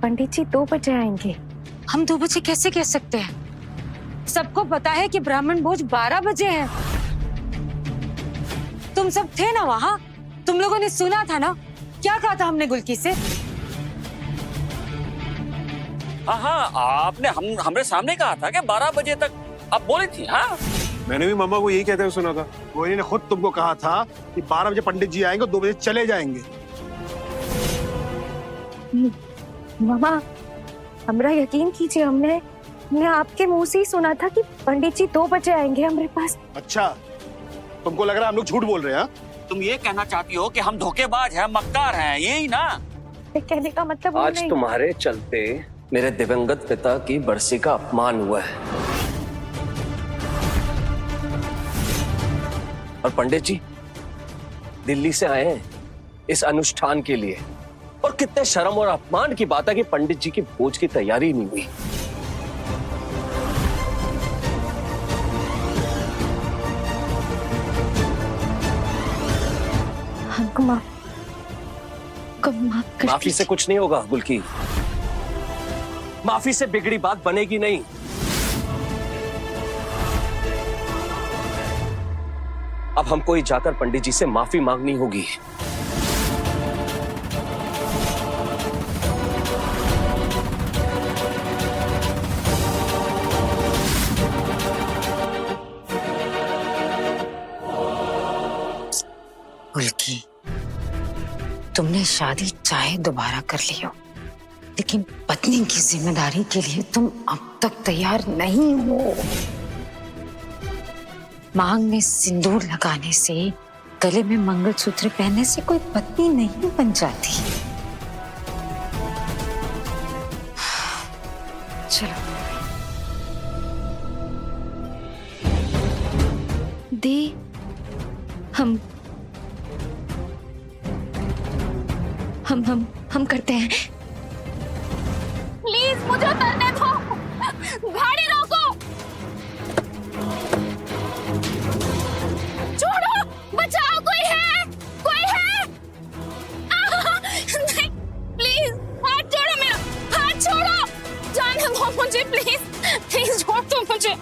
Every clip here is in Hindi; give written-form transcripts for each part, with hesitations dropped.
पंडित जी 2 बजे आएंगे। हम 2 बजे कैसे कह सकते हैं? सबको पता है कि ब्राह्मण भोज 12 बजे है। तुम सब थे ना वहाँ? तुम लोगों ने सुना था ना क्या कहा था हमने गुलकी से? हाँ, आपने हमारे सामने कहा था कि 12 बजे तक आप बोली थी। हाँ, मैंने भी मम्मा को यही कहते हुए सुना था। रोहिणी ने खुद तुमको कहा था कि 12 बजे पंडित जी आएंगे, 2 बजे चले जाएंगे। मामा, हमरा यकीन कीजिए, हमने आपके मुंह से ही सुना था कि पंडित जी 2 बजे आएंगे हमारे पास। अच्छा, तुमको लग रहा है हम लोग झूठ बोल रहे हैं? तुम ये कहना चाहती हो कि हम धोखेबाज हैं, मक्कार हैं, यही ना? कहने का मतलब आज तुम्हारे चलते मेरे दिवंगत पिता की बरसी का अपमान हुआ है। और पंडित जी दिल्ली से आए हैं इस अनुष्ठान के लिए, और कितने शर्म और अपमान की बात है कि पंडित जी की भोज की तैयारी नहीं हुई। हमको माफ कर माफी से कुछ नहीं होगा गुलकी, माफी से बिगड़ी बात बनेगी नहीं। अब हमको ही जाकर पंडित जी से माफी मांगनी होगी। गुलकी, तुमने शादी चाहे दोबारा कर ली हो, लेकिन पत्नी की जिम्मेदारी के लिए तुम अब तक तैयार नहीं हो। मांग में सिंदूर लगाने से, गले में मंगलसूत्र पहनने से कोई पत्नी नहीं बन जाती। चलो दी, हम करते हैं। प्लीज मुझे उतरने दो, गाड़ी रोको, छोड़ो, बचाओ, कोई है? नहीं, प्लीज हाथ छोड़ो, मेरा हाथ छोड़ो, जाने दो मुझे, प्लीज छोड़ दो मुझे।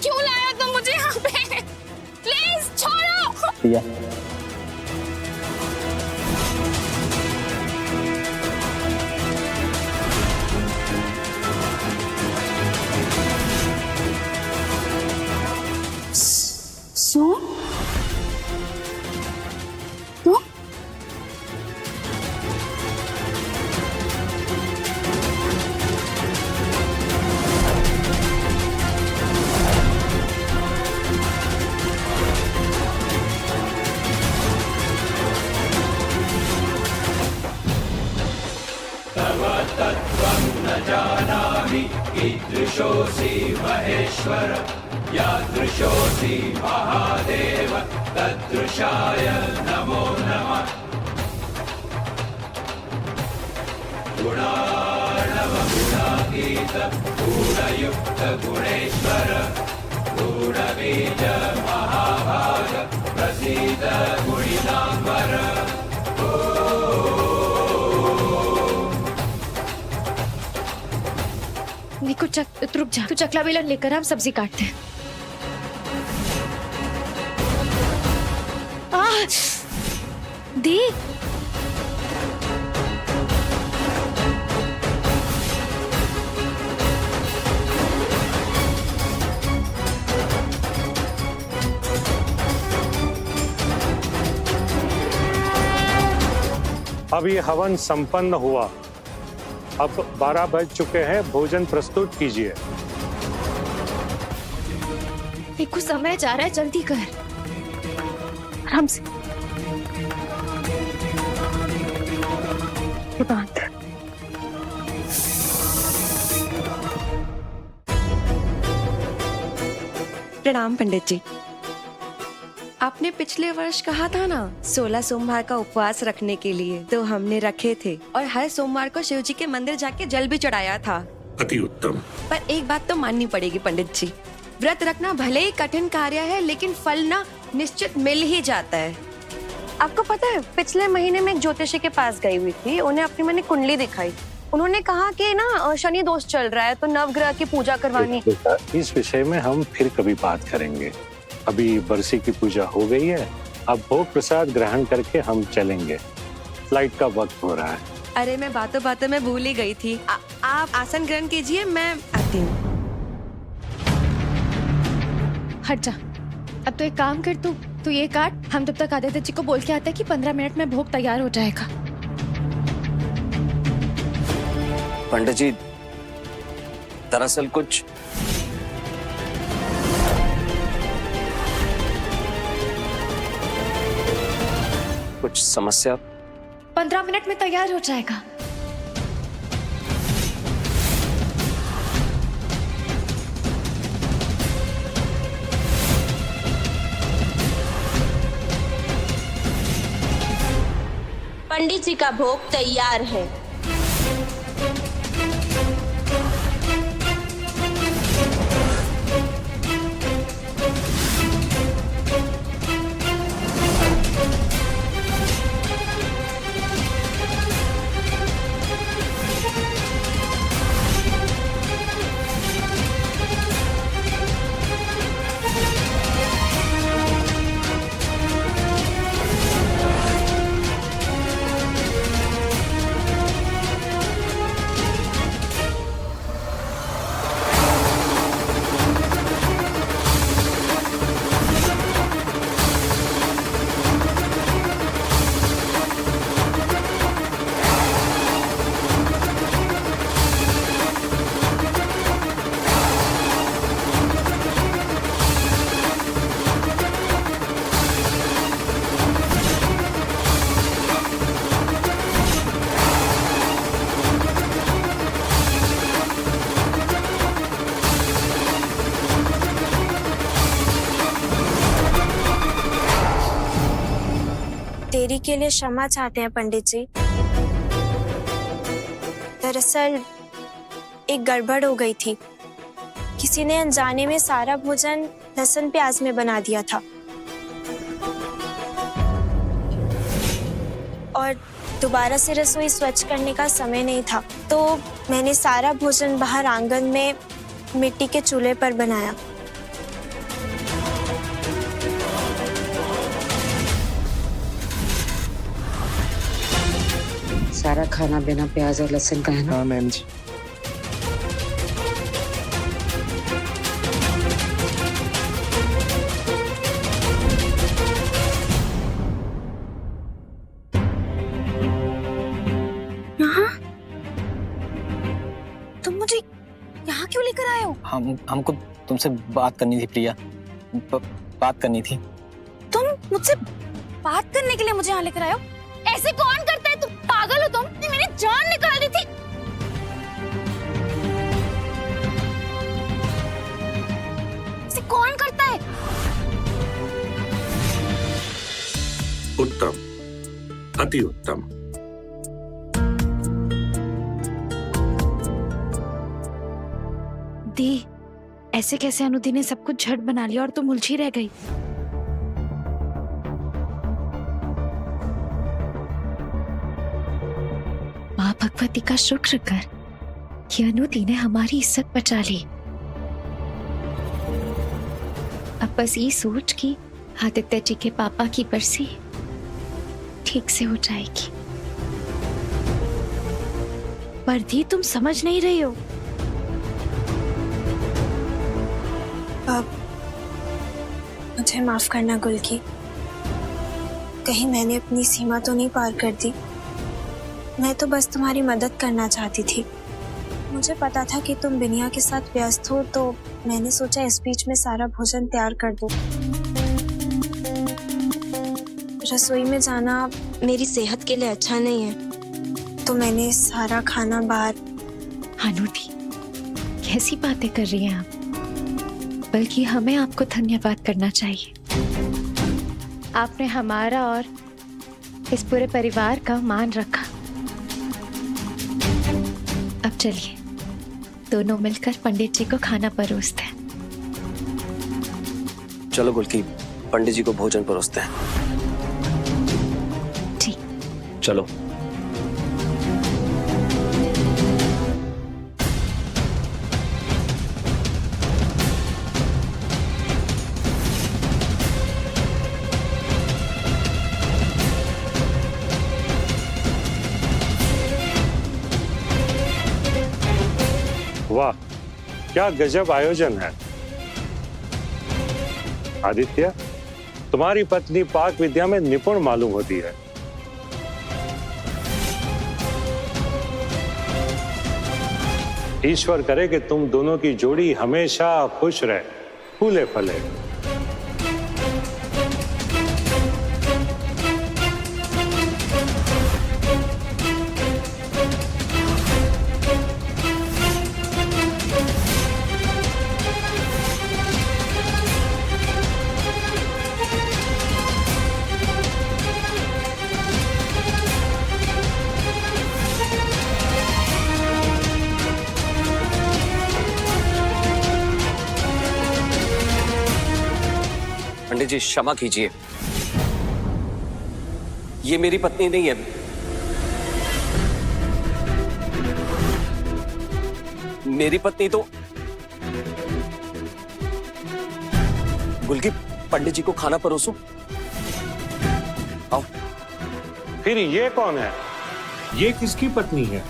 क्यों लाया तुम मुझे यहाँ पे? प्लीज छोड़ो। निको, रुक जा, तू चकला बेलन लेकर हम सब्जी काटते हैं। दी, अब ये हवन संपन्न हुआ। अब 12 बज चुके हैं, भोजन प्रस्तुत कीजिए। देखो समय जा रहा है, जल्दी कर, आराम से। ये बात प्रणाम पंडित जी। आपने पिछले वर्ष कहा था ना 16 सोमवार का उपवास रखने के लिए, तो हमने रखे थे और हर सोमवार को शिव जी के मंदिर जाके जल भी चढ़ाया था। अति उत्तम। पर एक बात तो माननी पड़ेगी पंडित जी, व्रत रखना भले ही कठिन कार्य है, लेकिन फल ना निश्चित मिल ही जाता है। आपको पता है, पिछले महीने में एक ज्योतिषी के पास गई हुई थी, उन्हें अपनी मैंने कुंडली दिखाई उन्होंने कहा कि ना शनि दोष चल रहा है तो नवग्रह की पूजा करवानी। बेटा, इस विषय में हम फिर कभी बात करेंगे। अभी बरसी की पूजा हो गई है, अब भोग प्रसाद ग्रहण करके हम चलेंगे। फ्लाइट का वक्त हो रहा है। अरे मैं बातों बातों में भूल ही गई थी। आप आसन ग्रहण कीजिए, मैं आती हूँ। हट जा। अब तो एक काम कर, तू ये काट, हम तब तक आदित्य जी को बोल के आते हैं कि 15 मिनट में भोग तैयार हो जाएगा। पंडित जी, दरअसल कुछ समस्या। 15 मिनट में तैयार हो जाएगा। पंडित जी का भोग तैयार है। देरी के लिए क्षमा चाहते हैं पंडित जी। दरअसल एक गड़बड़ हो गई थी। किसी ने अनजाने में सारा भोजन लहसुन प्याज में बना दिया था और दोबारा से रसोई स्वच्छ करने का समय नहीं था, तो मैंने सारा भोजन बाहर आंगन में मिट्टी के चूल्हे पर बनाया। सारा खाना बिना प्याज और लहसुन का है ना? हाँ मैम जी। यहाँ तुम मुझे यहाँ क्यों लेकर आए हो? हमको तुमसे बात करनी थी प्रिया, बात करनी थी। तुम मुझसे बात करने के लिए मुझे यहाँ लेकर आए हो? ऐसे कौन करता है? तुम पागल हो? तुमने मेरी जान निकाल दी थी। ऐसे कौन करता है? उत्तम, अति उत्तम। दी, ऐसे कैसे अनुदी ने सब कुछ झट बना लिया और तुम उलझी रह गई? माँ भगवती का शुक्र कर कि अनुदी ने हमारी इज्जत बचा ली। अब बस ये सोच कि आदित्य जी के पापा की बरसी ठीक से हो जाएगी। पर दी, तुम समझ नहीं रही हो। मुझे माफ करना गुलकी, कहीं मैंने अपनी सीमा तो नहीं पार कर दी। मैं तो बस तुम्हारी मदद करना चाहती थी। मुझे पता था कि तुम बिनिया के साथ व्यस्त हो, तो मैंने सोचा इस बीच में सारा भोजन तैयार कर दूं। रसोई में जाना मेरी सेहत के लिए अच्छा नहीं है, तो मैंने सारा खाना बाहर। अनुदी, कैसी बातें कर रही हैं आप? बल्कि हमें आपको धन्यवाद करना चाहिए। आपने हमारा और इस पूरे परिवार का मान रखा। अब चलिए दोनों मिलकर पंडित जी को खाना परोसते हैं। चलो गुलकी, पंडित जी को भोजन परोसते हैं। ठीक। चलो। वाह, क्या गजब आयोजन है। आदित्य, तुम्हारी पत्नी पाक विद्या में निपुण मालूम होती है। ईश्वर करे कि तुम दोनों की जोड़ी हमेशा खुश रहे, फूले फले। पंडित जी क्षमा कीजिए, ये मेरी पत्नी नहीं है। मेरी पत्नी तो गुलकी, पंडित जी को खाना परोसो। आओ। फिर ये कौन है? ये किसकी पत्नी है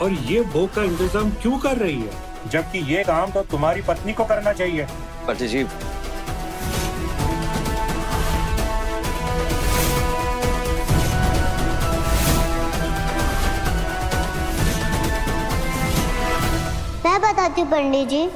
और ये भोग का इंतजाम क्यों कर रही है, जबकि ये काम तो तुम्हारी पत्नी को करना चाहिए। पंडित जी, मैं बताती हूँ पंडित जी।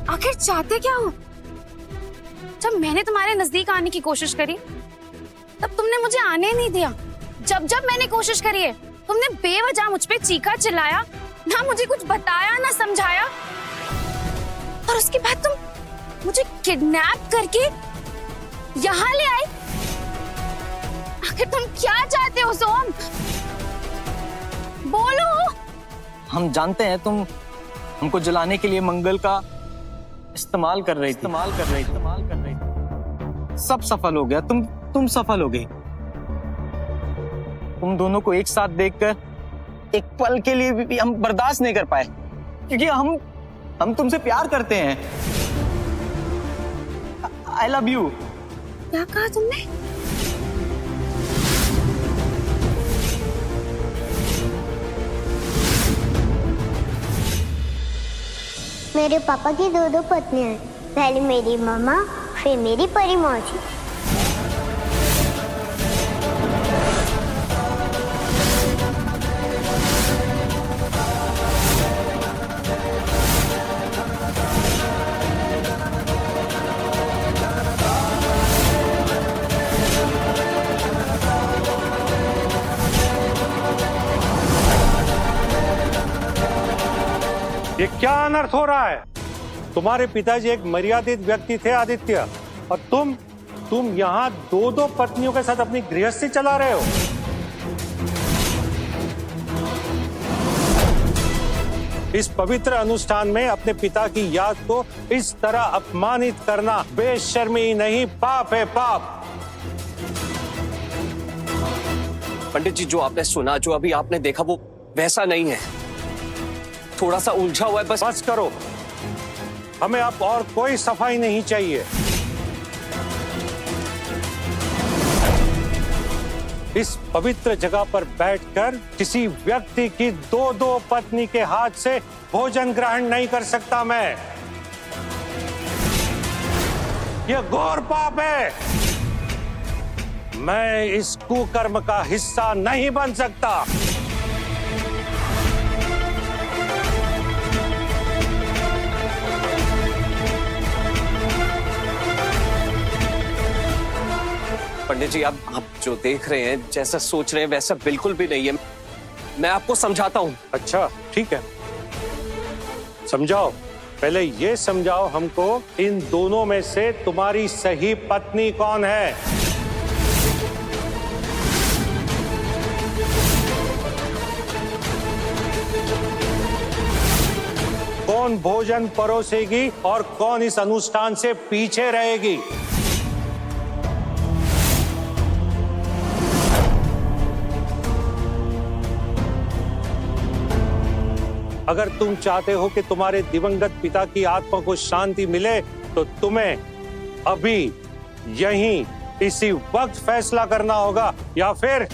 आखिर चाहते क्या हो? जब मैंने तुम्हारे नजदीक आने की कोशिश करी तब तुमने मुझे आने नहीं दिया। जब जब मैंने कोशिश करी है तुमने बेवजह मुझ पे चीखा चिल्लाया, ना मुझे कुछ बताया ना समझाया, और उसके बाद तुम मुझे किडनैप करके यहाँ ले आई। आखिर तुम क्या चाहते हो सोम? बोलो। हम जानते हैं तुम हमको जलाने के लिए मंगल का इस्तेमाल कर रही थी। सब सफल हो गया, तुम सफल हो गई। तुम दोनों को एक साथ देखकर एक पल के लिए भी हम बर्दाश्त नहीं कर पाए, क्योंकि हम तुमसे प्यार करते हैं। I love you. क्या कहा तुमने? मेरे पापा की दो पत्नियां हैं, पहले मेरी मामा, फिर मेरी परी मौसी। ये क्या अनर्थ हो रहा है? तुम्हारे पिताजी एक मर्यादित व्यक्ति थे आदित्य, और तुम यहाँ दो पत्नियों के साथ अपनी गृहस्थी चला रहे हो। इस पवित्र अनुष्ठान में अपने पिता की याद को इस तरह अपमानित करना बेशर्मी नहीं, पाप है, पाप। पंडित जी, जो आपने सुना, जो अभी आपने देखा, वो वैसा नहीं है। थोड़ा सा उलझा हुआ है। बस करो, हमें अब और कोई सफाई नहीं चाहिए। इस पवित्र जगह पर बैठकर किसी व्यक्ति की दो पत्नी के हाथ से भोजन ग्रहण नहीं कर सकता मैं। यह घोर पाप है। मैं इस कुकर्म का हिस्सा नहीं बन सकता। पंडित जी, आप जो देख रहे हैं, जैसा सोच रहे हैं, वैसा बिल्कुल भी नहीं है। मैं आपको समझाता हूँ। अच्छा, ठीक है, समझाओ। पहले ये समझाओ हमको, इन दोनों में से तुम्हारी सही पत्नी कौन है? कौन भोजन परोसेगी और कौन इस अनुष्ठान से पीछे रहेगी। अगर तुम चाहते हो कि तुम्हारे दिवंगत पिता की आत्मा को शांति मिले तो तुम्हें अभी यहीं इसी वक्त फैसला करना होगा, या फिर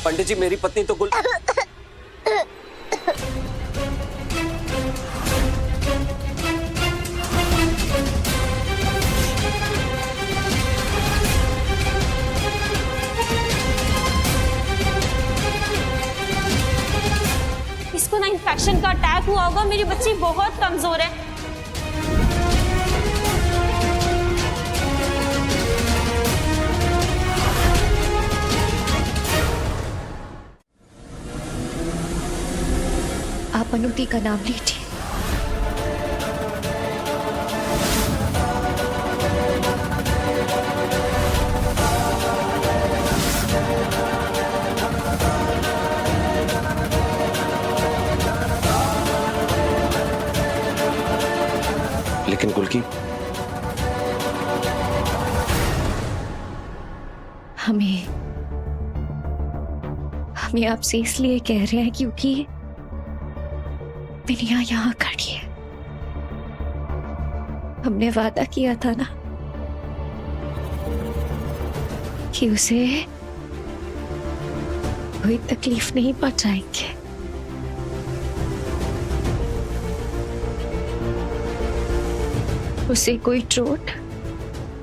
पंडित जी, मेरी पत्नी तो इसको ना इन्फेक्शन का अटैक हुआ होगा। मेरी बच्ची बहुत कमजोर है। आप अनुति का नाम लीजिए। लेकिन गुलकी, हमें आपसे इसलिए कह रहे हैं क्योंकि बिनिया यहाँ खड़ी है। हमने वादा किया था ना कि उसे कोई तकलीफ नहीं पहुंचाएंगे। उसे कोई चोट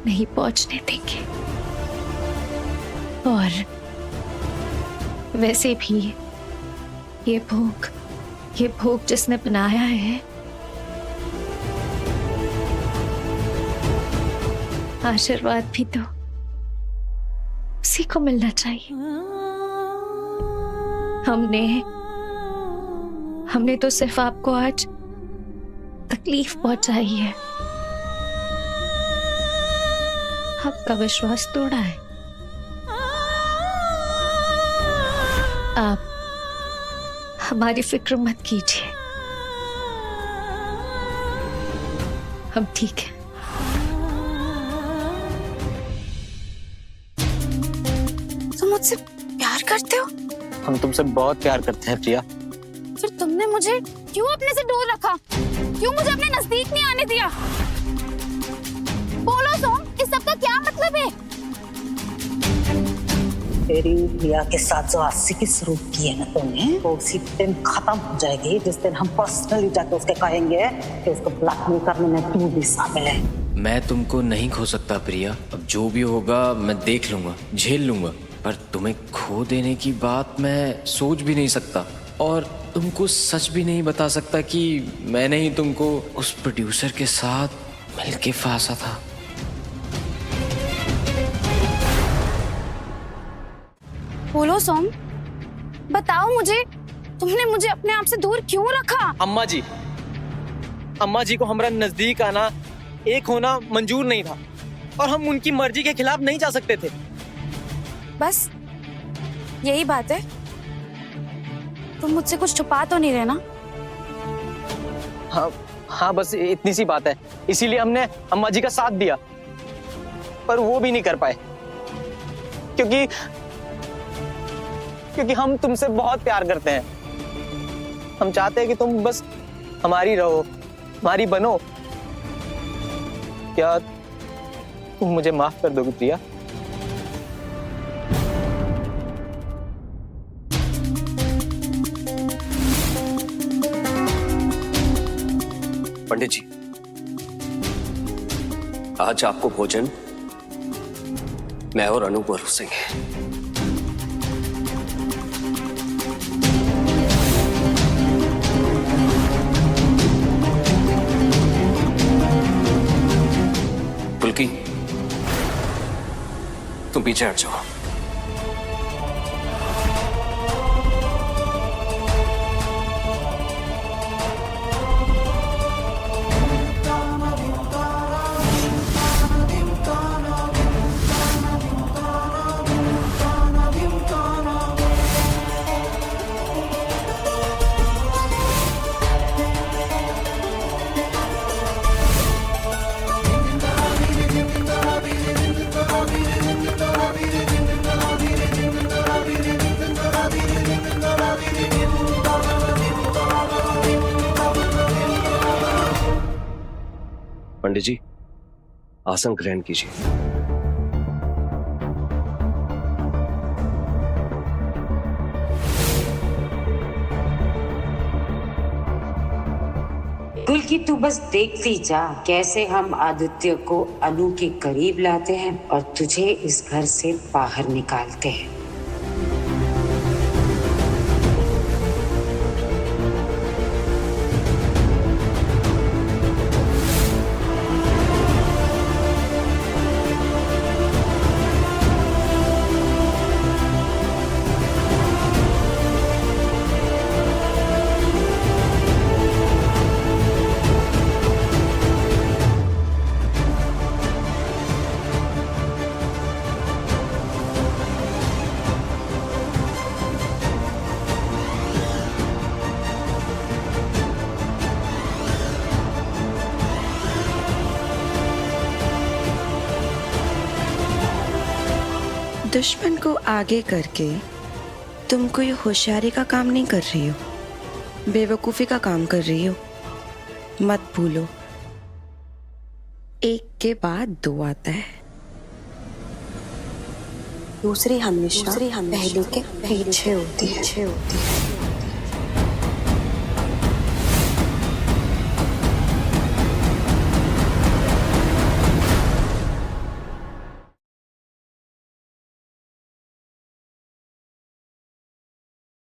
नहीं पहुंचने देंगे। और वैसे भी ये भोग जिसने बनाया है, आशीर्वाद भी तो उसी को मिलना चाहिए। हमने तो सिर्फ आपको आज तकलीफ पहुंचाई है, आपका विश्वास तोड़ा है। आप हमारी फिक्र मत कीजिए, हम ठीक हैं। तुम मुझसे प्यार करते हो? हम तुमसे बहुत प्यार करते हैं प्रिया। फिर तुमने मुझे क्यों अपने से दूर रखा? क्यों मुझे अपने नजदीक नहीं आने दिया? बोलो सोम, इस सब का क्या मतलब है? तेरी प्रिया के साथ जो आशी की शुरू की है ना तुमने, वो उसी दिन खत्म हो जाएगी जिस दिन हम पर्सनली जाके उसके कहेंगे कि उसको ब्लैकमेल करने में तू भी शामिल है। मैं तुमको नहीं खो सकता प्रिया। अब जो भी होगा मैं देख लूंगा, झेल लूंगा, पर तुम्हें खो देने की बात मैं सोच भी नहीं सकता। और तुमको सच भी नहीं बता सकता कि मैंने ही तुमको उस प्रोड्यूसर के साथ मिलके फांसा था। बोलो सोम, बताओ मुझे, तुमने मुझे अपने आप से दूर क्यों रखा? अम्मा जी को हमारा नजदीक आना, एक होना मंजूर नहीं था, और हम उनकी मर्जी के खिलाफ नहीं जा सकते थे। बस यही बात है? तुम मुझसे कुछ छुपा तो नहीं रहे ना? हाँ, बस इतनी सी बात है। इसीलिए हमने अम्मा जी का साथ दिया, पर वो भी नहीं कर पाए, क्योंकि हम तुमसे बहुत प्यार करते हैं। हम चाहते हैं कि तुम बस हमारी रहो, हमारी बनो। क्या तुम मुझे माफ कर दोगी प्रिया? पंडित जी, आज आपको भोजन मैं और अनु परोसेंगे। पुलकी, तुम पीछे हट जाओ। पंडित जी, आसन ग्रहण कीजिए। गुल की तू बस देखती जा कैसे हम आदित्य को अनु के करीब लाते हैं और तुझे इस घर से बाहर निकालते हैं। दुश्मन को आगे करके तुम कोई होशियारी का काम नहीं कर रही हो, बेवकूफी का काम कर रही हो। मत भूलो, एक के बाद दो आता है। दूसरी हमेशा पहले के पीछे होती है।